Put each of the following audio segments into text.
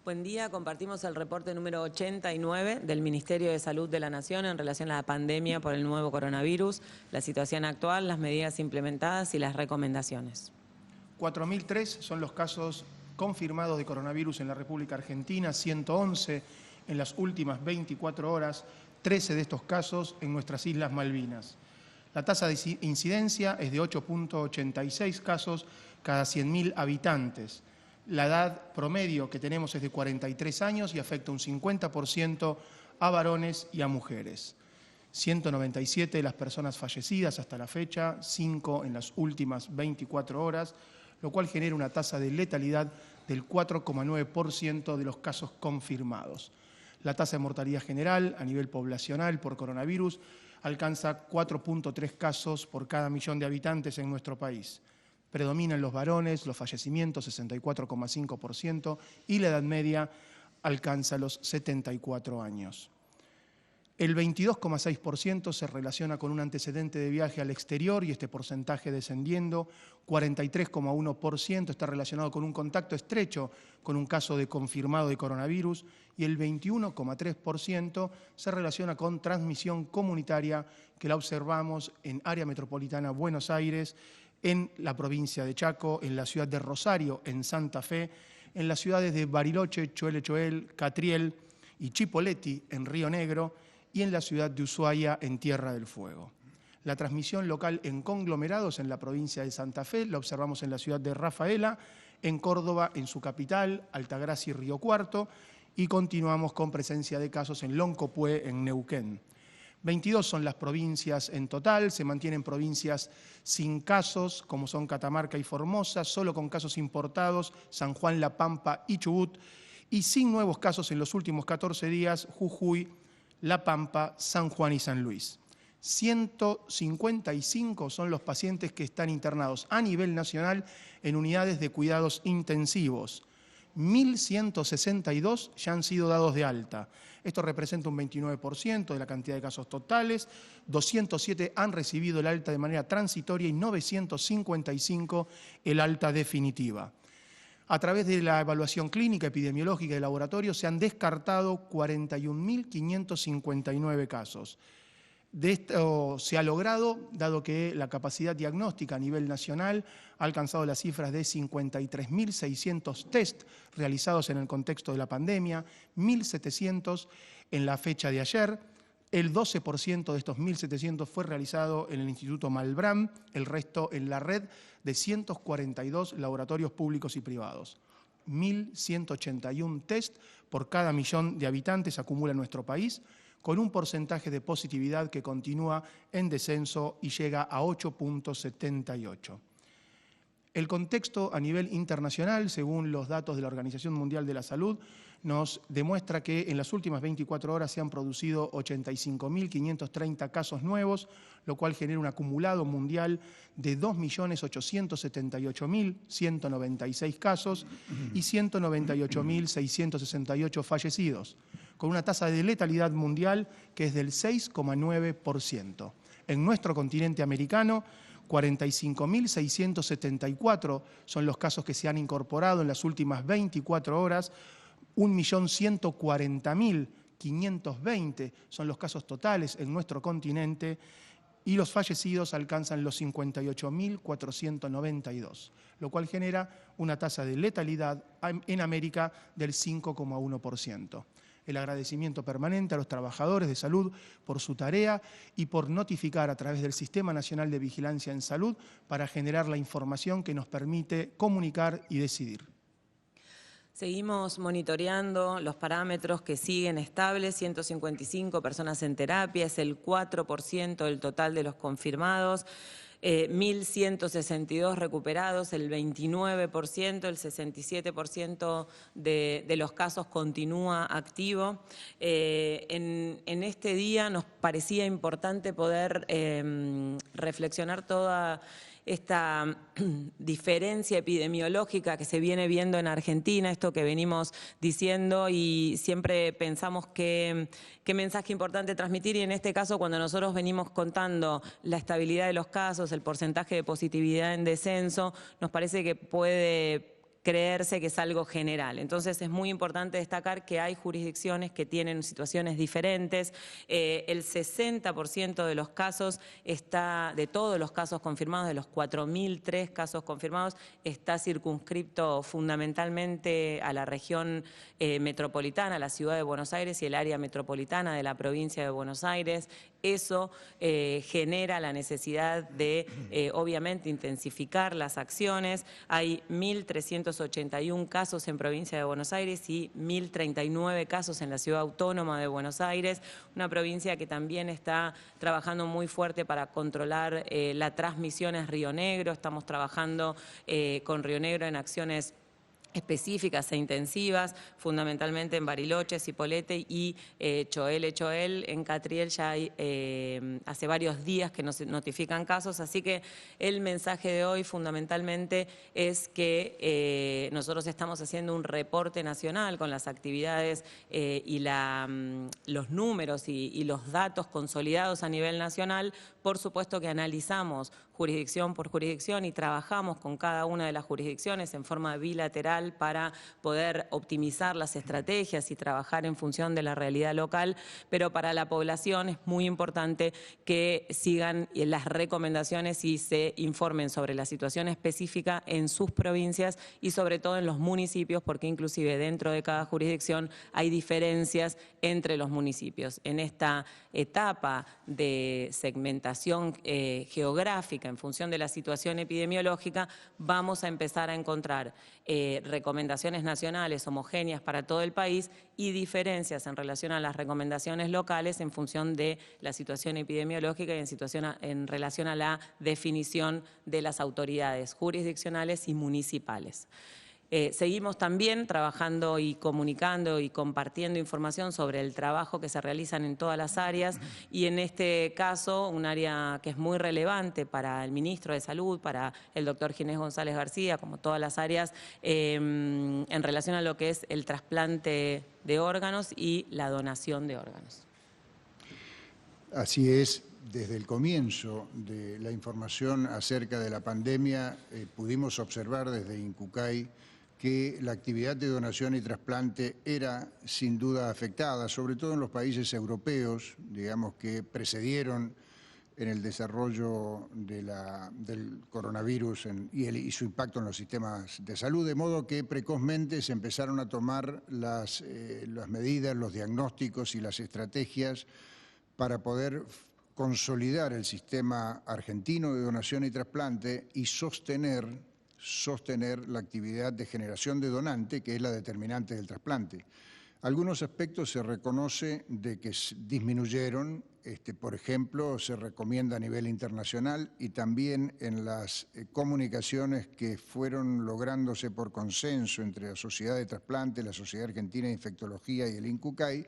Buen día, compartimos el reporte número 89 del Ministerio de Salud de la Nación en relación a la pandemia por el nuevo coronavirus, la situación actual, las medidas implementadas y las recomendaciones. 4.003 son los casos confirmados de coronavirus en la República Argentina, 111 en las últimas 24 horas, 13 de estos casos en nuestras Islas Malvinas. La tasa de incidencia es de 8.86 casos cada 100.000 habitantes. La edad promedio que tenemos es de 43 años y afecta un 50% a varones y a mujeres. 197 de las personas fallecidas hasta la fecha, 5 en las últimas 24 horas, lo cual genera una tasa de letalidad del 4,9% de los casos confirmados. La tasa de mortalidad general a nivel poblacional por coronavirus alcanza 4,3 casos por cada millón de habitantes en nuestro país. Predominan los varones, los fallecimientos 64,5% y la edad media alcanza los 74 años. El 22,6% se relaciona con un antecedente de viaje al exterior y este porcentaje descendiendo. 43,1% está relacionado con un contacto estrecho con un caso de confirmado de coronavirus y el 21,3% se relaciona con transmisión comunitaria que la observamos en área metropolitana Buenos Aires, en la provincia de Chaco, en la ciudad de Rosario, en Santa Fe, en las ciudades de Bariloche, Choel, Catriel y Chipoleti, en Río Negro, y en la ciudad de Ushuaia, en Tierra del Fuego. La transmisión local en conglomerados en la provincia de Santa Fe la observamos en la ciudad de Rafaela, en Córdoba, en su capital, Altagracia y Río Cuarto, y continuamos con presencia de casos en Loncopué, en Neuquén. 22 son las provincias en total, se mantienen provincias sin casos, como son Catamarca y Formosa, solo con casos importados, San Juan, La Pampa y Chubut, y sin nuevos casos en los últimos 14 días, Jujuy, La Pampa, San Juan y San Luis. 155 son los pacientes que están internados a nivel nacional en unidades de cuidados intensivos. 1.162 ya han sido dados de alta. Esto representa un 29% de la cantidad de casos totales. 207 han recibido el alta de manera transitoria y 955 el alta definitiva. A través de la evaluación clínica, epidemiológica y de laboratorio se han descartado 41.559 casos. De esto se ha logrado, dado que la capacidad diagnóstica a nivel nacional ha alcanzado las cifras de 53.600 test realizados en el contexto de la pandemia, 1.700 en la fecha de ayer. El 12% de estos 1.700 fue realizado en el Instituto Malbrán, el resto en la red de 142 laboratorios públicos y privados. 1.181 test por cada millón de habitantes acumula nuestro país, con un porcentaje de positividad que continúa en descenso y llega a 8,78. El contexto a nivel internacional, según los datos de la Organización Mundial de la Salud, nos demuestra que en las últimas 24 horas se han producido 85.530 casos nuevos, lo cual genera un acumulado mundial de 2.878.196 casos y 198.668 fallecidos, con una tasa de letalidad mundial que es del 6,9%. En nuestro continente americano, 45.674 son los casos que se han incorporado en las últimas 24 horas, 1.140.520 son los casos totales en nuestro continente y los fallecidos alcanzan los 58.492, lo cual genera una tasa de letalidad en América del 5,1%. El agradecimiento permanente a los trabajadores de salud por su tarea y por notificar a través del Sistema Nacional de Vigilancia en Salud para generar la información que nos permite comunicar y decidir. Seguimos monitoreando los parámetros que siguen estables, 155 personas en terapia, es el 4% del total de los confirmados. 1.162 recuperados, el 29%, el 67% de los casos continúa activo. En este día nos parecía importante poder reflexionar toda esta diferencia epidemiológica que se viene viendo en Argentina, esto que venimos diciendo y siempre pensamos qué mensaje importante transmitir, y en este caso cuando nosotros venimos contando la estabilidad de los casos, el porcentaje de positividad en descenso, nos parece que puede creerse que es algo general. Entonces es muy importante destacar que hay jurisdicciones que tienen situaciones diferentes. El 60% de los casos de todos los casos confirmados, de los 4.003 casos confirmados, está circunscripto fundamentalmente a la región metropolitana, a la ciudad de Buenos Aires y el área metropolitana de la provincia de Buenos Aires. Eso genera la necesidad de, obviamente, intensificar las acciones. Hay 1.381 casos en provincia de Buenos Aires y 1.039 casos en la ciudad autónoma de Buenos Aires, una provincia que también está trabajando muy fuerte para controlar la transmisión en Río Negro. Estamos trabajando con Río Negro en acciones específicas e intensivas, fundamentalmente en Bariloche, Cipolletti y Choel. En Catriel ya hay hace varios días que nos notifican casos, así que el mensaje de hoy fundamentalmente es que nosotros estamos haciendo un reporte nacional con las actividades y los números y los datos consolidados a nivel nacional. Por supuesto que analizamos jurisdicción por jurisdicción y trabajamos con cada una de las jurisdicciones en forma bilateral para poder optimizar las estrategias y trabajar en función de la realidad local, pero para la población es muy importante que sigan las recomendaciones y se informen sobre la situación específica en sus provincias y sobre todo en los municipios, porque inclusive dentro de cada jurisdicción hay diferencias entre los municipios. En esta etapa de segmentación geográfica en función de la situación epidemiológica, vamos a empezar a encontrar recomendaciones nacionales homogéneas para todo el país y diferencias en relación a las recomendaciones locales en función de la situación epidemiológica y en relación a la definición de las autoridades jurisdiccionales y municipales. Seguimos también trabajando y comunicando y compartiendo información sobre el trabajo que se realizan en todas las áreas y en este caso un área que es muy relevante para el ministro de Salud, para el doctor Ginés González García, como todas las áreas, en relación a lo que es el trasplante de órganos y la donación de órganos. Así es. Desde el comienzo de la información acerca de la pandemia pudimos observar desde Incucay que la actividad de donación y trasplante era sin duda afectada, sobre todo en los países europeos, digamos, que precedieron en el desarrollo del coronavirus y su impacto en los sistemas de salud, de modo que precozmente se empezaron a tomar las medidas, los diagnósticos y las estrategias para poder consolidar el sistema argentino de donación y trasplante y sostener la actividad de generación de donante, que es la determinante del trasplante. Algunos aspectos se reconoce de que disminuyeron, por ejemplo, se recomienda a nivel internacional y también en las comunicaciones que fueron lográndose por consenso entre la Sociedad de Trasplante, la Sociedad Argentina de Infectología y el INCUCAI,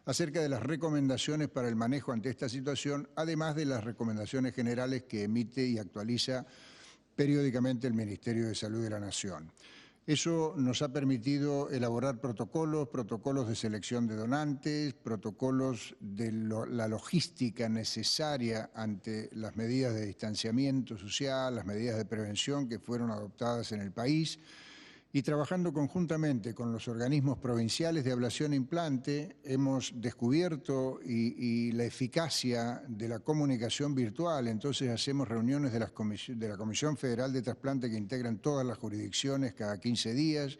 acerca de las recomendaciones para el manejo ante esta situación, además de las recomendaciones generales que emite y actualiza periódicamente el Ministerio de Salud de la Nación. Eso nos ha permitido elaborar protocolos de selección de donantes, protocolos de la logística necesaria ante las medidas de distanciamiento social, las medidas de prevención que fueron adoptadas en el país, y trabajando conjuntamente con los organismos provinciales de ablación e implante, hemos descubierto y la eficacia de la comunicación virtual. Entonces hacemos reuniones de la Comisión Federal de Trasplante que integran todas las jurisdicciones cada 15 días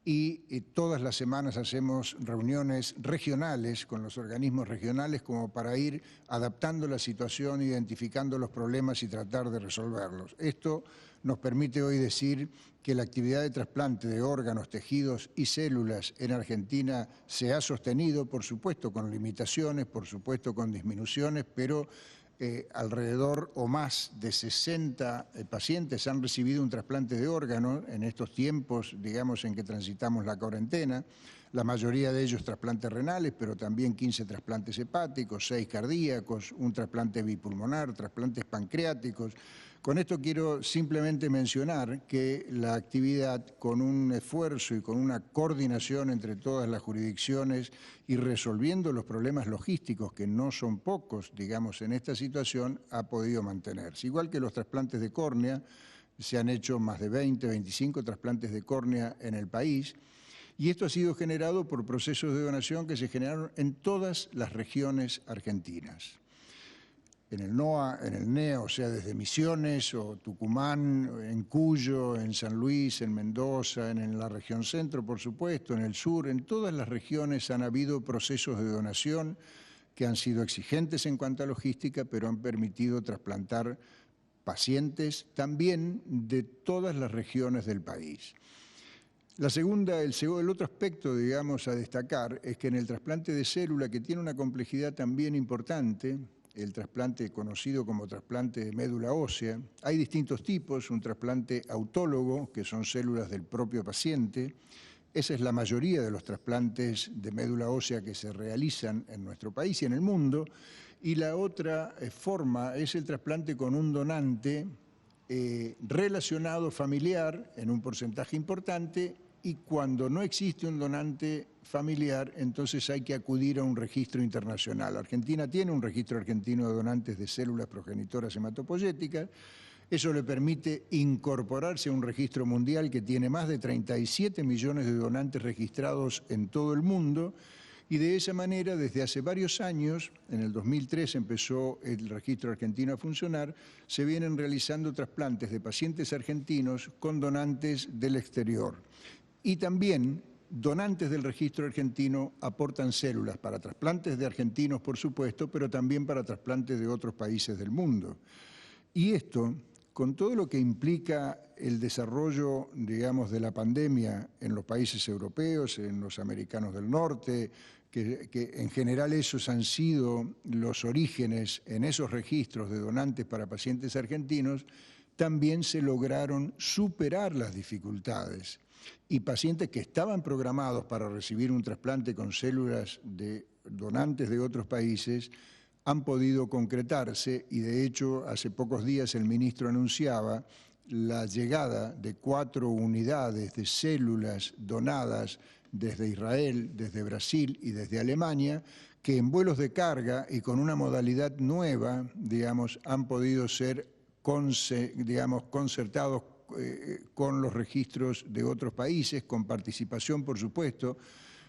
y todas las semanas hacemos reuniones regionales con los organismos regionales como para ir adaptando la situación, identificando los problemas y tratar de resolverlos. Esto nos permite hoy decir que la actividad de trasplante de órganos, tejidos y células en Argentina se ha sostenido, por supuesto con limitaciones, por supuesto con disminuciones, pero alrededor o más de 60 pacientes han recibido un trasplante de órganos en estos tiempos, digamos, en que transitamos la cuarentena. La mayoría de ellos trasplantes renales, pero también 15 trasplantes hepáticos, 6 cardíacos, un trasplante bipulmonar, trasplantes pancreáticos. Con esto quiero simplemente mencionar que la actividad, con un esfuerzo y con una coordinación entre todas las jurisdicciones y resolviendo los problemas logísticos, que no son pocos, digamos, en esta situación, ha podido mantenerse. Igual que los trasplantes de córnea, se han hecho más de 20, 25 trasplantes de córnea en el país, y esto ha sido generado por procesos de donación que se generaron en todas las regiones argentinas. En el NOA, en el NEA, o sea, desde Misiones o Tucumán, en Cuyo, en San Luis, en Mendoza, en la región centro, por supuesto, en el sur, en todas las regiones han habido procesos de donación que han sido exigentes en cuanto a logística, pero han permitido trasplantar pacientes también de todas las regiones del país. El otro aspecto, digamos, a destacar es que en el trasplante de célula, que tiene una complejidad también importante, el trasplante conocido como trasplante de médula ósea, hay distintos tipos, un trasplante autólogo, que son células del propio paciente. Esa es la mayoría de los trasplantes de médula ósea que se realizan en nuestro país y en el mundo. Y la otra forma es el trasplante con un donante relacionado familiar en un porcentaje importante, y cuando no existe un donante familiar, entonces hay que acudir a un registro internacional. Argentina tiene un registro argentino de donantes de células progenitoras hematopoyéticas. Eso le permite incorporarse a un registro mundial que tiene más de 37 millones de donantes registrados en todo el mundo, y de esa manera, desde hace varios años, en el 2003 empezó el registro argentino a funcionar, se vienen realizando trasplantes de pacientes argentinos con donantes del exterior. Y también donantes del registro argentino aportan células para trasplantes de argentinos, por supuesto, pero también para trasplantes de otros países del mundo. Y esto, con todo lo que implica el desarrollo, digamos, de la pandemia en los países europeos, en los americanos del norte, que en general esos han sido los orígenes en esos registros de donantes para pacientes argentinos, también se lograron superar las dificultades. Y pacientes que estaban programados para recibir un trasplante con células de donantes de otros países han podido concretarse, y de hecho hace pocos días el ministro anunciaba la llegada de 4 unidades de células donadas desde Israel, desde Brasil y desde Alemania, que en vuelos de carga y con una modalidad nueva, digamos, han podido ser concertados con los registros de otros países, con participación, por supuesto,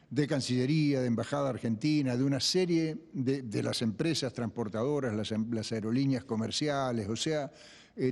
de Cancillería, de Embajada Argentina, de una serie de las empresas transportadoras, las aerolíneas comerciales, o sea,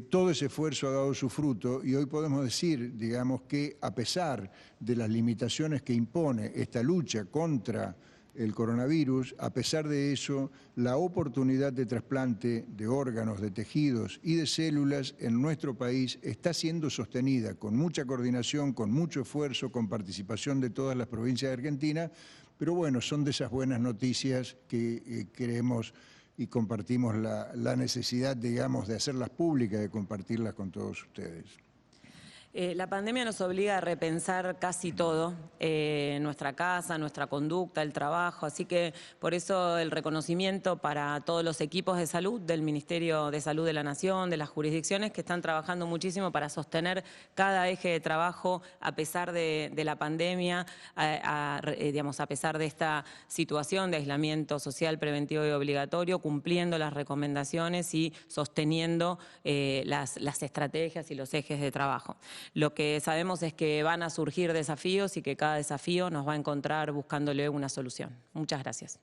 todo ese esfuerzo ha dado su fruto, y hoy podemos decir, digamos, que a pesar de las limitaciones que impone esta lucha contra el coronavirus, a pesar de eso, la oportunidad de trasplante de órganos, de tejidos y de células en nuestro país está siendo sostenida con mucha coordinación, con mucho esfuerzo, con participación de todas las provincias de Argentina, pero bueno, son de esas buenas noticias que creemos y compartimos la necesidad, digamos, de hacerlas públicas, de compartirlas con todos ustedes. La pandemia nos obliga a repensar casi todo, nuestra casa, nuestra conducta, el trabajo, así que por eso el reconocimiento para todos los equipos de salud del Ministerio de Salud de la Nación, de las jurisdicciones que están trabajando muchísimo para sostener cada eje de trabajo a pesar de la pandemia, digamos, a pesar de esta situación de aislamiento social preventivo y obligatorio, cumpliendo las recomendaciones y sosteniendo las estrategias y los ejes de trabajo. Lo que sabemos es que van a surgir desafíos y que cada desafío nos va a encontrar buscándole una solución. Muchas gracias.